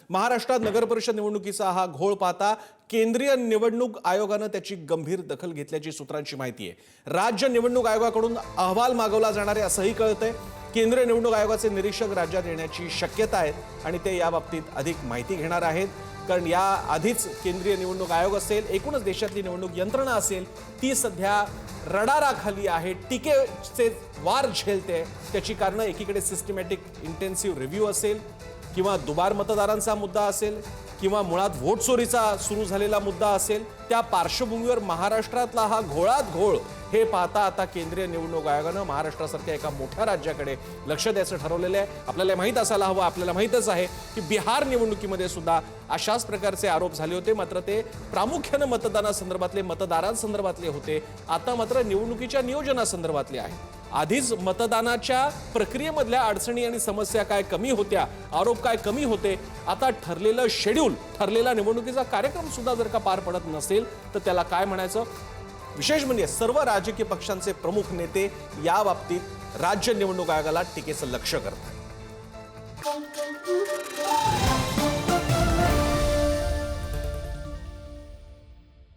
महाराष्ट्रात नगरपरिषद निवडणुकीचा हा घोळ पाहता केंद्रीय निवडणूक आयोगाने त्याची गंभीर दखल घेतल्याची सूत्रांची माहिती आहे। राज्य निवडणूक आयोगाकडून अहवाल मागवला जाणार आहे असंही कळतंय। केंद्रीय निवडणूक आयोगाचे निरीक्षक राज्यात येण्याची शक्यता आहे आणि ते याबाबतीत अधिक माहिती घेणार आहेत। कारण या आधीच केंद्रीय निवडणूक आयोग असेल, एकूणच देशातली निवडणूक यंत्रणा असेल, ती सध्या रडाराखाली आहे, टीकेचे वार झेलते। त्याची कारण एकीकडे सिस्टमॅटिक इंटेन्सिव्ह रिव्ह्यू असेल किंवा दुबार मतदारांचा मुद्दा असेल किंवा मुळात व्होट चोरीचा सुरू झालेला मुद्दा असेल, त्या पार्श्वभूमीवर महाराष्ट्रातला हा घोळात घोळ हे पाहता आता केंद्रीय निवडणूक आयोगाने महाराष्ट्रासारख्या एका मोठ्या राज्याकडे लक्ष द्यायचं ठरवलेलं आहे। आपल्याला माहित असायला हवं, आपल्याला माहितच आहे की बिहार निवडणुकीमध्ये सुद्धा अशाच प्रकारचे आरोप झाले होते, मात्र ते प्रामुख्याने मतदानासंदर्भातले मतदारांसंदर्भातले होते। आता मात्र निवडणुकीच्या नियोजनासंदर्भातले आहे। आधीच मतदानाच्या प्रक्रियेमधल्या अडचणी आणि समस्या काय कमी होत्या, आरोप काय कमी होते, आता ठरलेलं शेड्यूल, ठरलेला निवडणुकीचा कार्यक्रम सुद्धा जर का पार पडत नसेल तर त्याला काय म्हणायचं। विशेष म्हणजे सर्व राजकीय पक्षांचे प्रमुख नेते या बाबतीत राज्य निवडणूक आयोगाला टीकेचं लक्ष्य करतात।